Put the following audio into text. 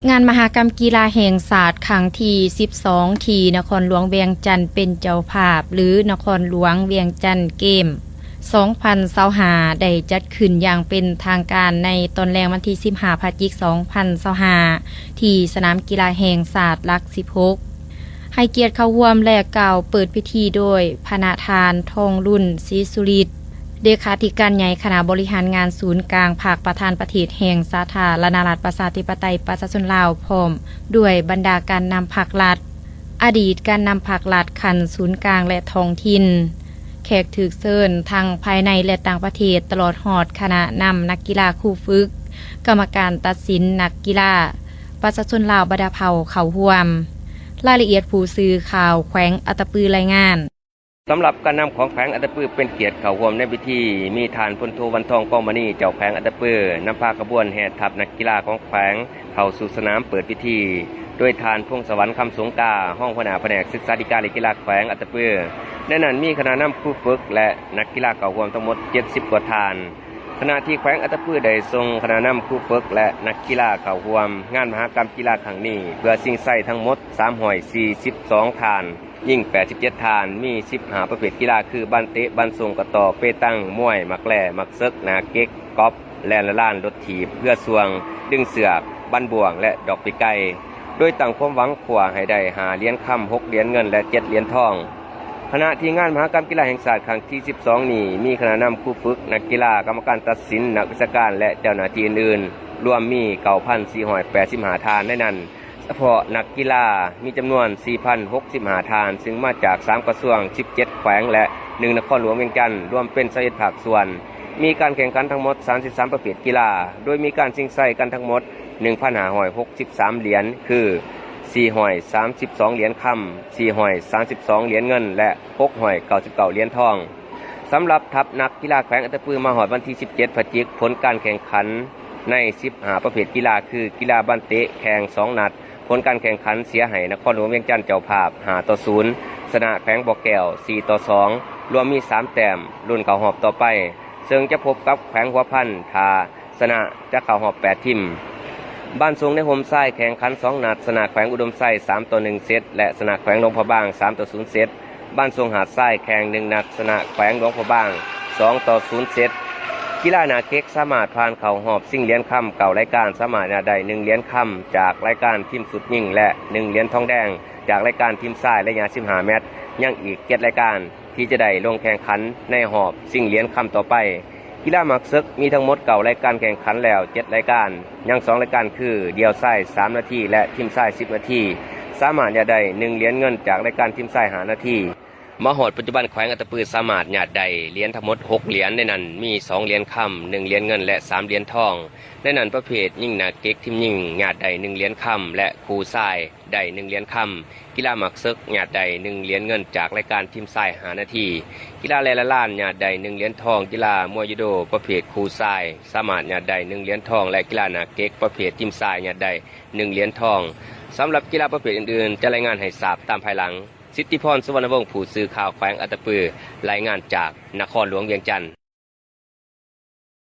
งานมหกรรมกีฬาแห่งศาสตร์ครั้งที่12ที่นครหลวงเวียงจันทร์เป็นเจ้าภาพหรือนครหลวงเวียงจันทร์เกม2025ได้จัดขึ้นอย่างเป็นทางการในตอนแรกวันที่15พฤศจิกายน2025ที่สนามกีฬาแห่งศาสตร์หลัก16ให้เกียรติเข้าร่วมและกล่าวเปิดพิธีโดยพระทานทองรุ่นศรีสุริตเลขาธิการใหญ่คณะบริหารงานศูนย์กลางภาคประธานประเทศแห่งสาธารณรัฐประชาธิปไตยประชาชนลาวพร้อมด้วยบรรดาการนำภาครัฐอดีตการนำภาครัฐขันศูนย์กลางและท้องถิ่นแขกถือเชิญทั้งภายในและต่างประเทศตลอดหอดคณะนำนักกีฬาคู่ฝึกกรรมการตัดสินนักกีฬาประชาชนลาวบดาเผาเขาห่วมรายละเอียดผู้สื่อข่าวแขวงอัตตปือรายงานสำหรับการนำของแขวงอัตตปือเป็นเกียรติเข้าร่วมในพิธีมีฐานพลโทวันทองกองมณีเจ้าแขวงอัตตปือนำพาขบวนแห่ทัพนักกีฬาของแขวงเข้าสู่สนามเปิดพิธีด้วยฐานพงศวรรค์คำสงกาห้องหัวหน้าแผนกศึกษาธิการกีฬาแขวงอัตตปือในนั้นมีคณะนำครูฝึกและนักกีฬาเข้าร่วมทั้งหมด70กว่าฐานขณะที่แขวงอัตตปือได้ส่งคณะนำครูฝึกและนักกีฬาเข้าร่วมงานมหกรรมกีฬาครั้งนี้เพื่อสิ่งใส่ทั้งหมด342ฐานยิ่ง87ฐานมี15ประเภทกีฬาคือบันเตะบันทรงกระต่อเปตังมวยมักแหล่มักเซิกนาเก็กกอล์ฟแลนละล้านรถถีบเพื่อสวงดึงเสือกบันบ่วงและดอกปีไก่โดยตั้งความหวังขวาให้ได้5เหรียญคำ6เหรียญเงินและ7เหรียญทองขณะที่งานมหกรรมกีฬาแห่งชาติครั้งที่12นี้มีคณะนำครูฝึกนักกีฬากรรมการตัดสินนักวิชาการและเจ้าหน้าที่อื่นๆรวมมี 9,485 ฐานในนั้นเฉพาะนักกีฬามีจำนวน 4,065 ฐานซึ่งมาจาก3กระทรวง17แขวงและ1นครหลวงเวียงจันทร์รวมเป็น21ภาคส่วนมีการแข่งขันทั้งหมด33ประเภทกีฬาโดยมีการชิงชัยกันทั้งหมด 1,563 เหรียญคือ432เหรียญคำ432เหรียญเงินและ699เหรียญทองสำหรับทัพนักกีฬาแขวงอัตตปือมาหอดวันที่17พฤศจิกายนผลการแข่งขันใน15ประเภทกีฬาคือกีฬาบันเตะแข่ง2นัดผลการแข่งขันเสียให้นครหลวงเวียงจันทร์เจ้าภาพ5-0ชนะแขวงบ่อแก้ว4-2รวมมี3แต้มรุ่นเข้ารอบต่อไปซึ่งจะพบกับแขวงหัวพันถ้าชนะจะเข้ารอบ8ทีมบ้านทรงในโฮมไซแข่งขัน2นัดชนะแขวงอุดมไซ3-1เซตและชนะแขวงหลวงพระบาง3-0เซตบ้านทรงหาดไซแข่ง1นัดชนะแขวงหลวงพระบาง2-0เซตกีฬานาเก็กสามารถผ่านเข้ารอบชิงเหรียญคำเก่ารายการสามารถได้1เหรียญคำจากรายการทีมสุดยิ่งและ1เหรียญทองแดงจากรายการทีมทรายระยะ15เมตรยังอีก7รายการที่จะได้ลงแข่งขันในรอบชิงเหรียญคำต่อไปกีฬาหมากซึกมีทั้งหมด9รายการแข่งขันแล้ว7รายการยัง2รายการคือเดี่ยวทราย3นาทีและทีมทราย10นาทีสามารถได้1เหรียญเงินจากรายการทีมทราย5นาทีมาหอดปัจจุบันแขวงอัตตปือสามารถได้เหรียญทั้งหมด6เหรียญในนั้นมี2เหรียญคำ1เหรียญเงินและ3เหรียญทองในนั้นประเภทยิ่งนาเก็กทีมยิ่งได้1เหรียญคำและครูทรายได้1เหรียญคำกีฬาหมากซึกได้1เหรียญเงินจากรายการทีมทราย5นาทีกีฬาแลละล้านได้1เหรียญทองกีฬามวยยูโดประเภทครูทรายสามารถได้1เหรียญทองและกีฬานาเก็กประเภททีมทรายได้1เหรียญทองสำหรับกีฬาประเภทอื่นๆจะรายงานให้ทราบตามภายหลังสิทธิพร สุวรรณวงศ์ผู้สื่อข่าวแขวงอัตตปือรายงานจากนครหลวงเวียงจันทร์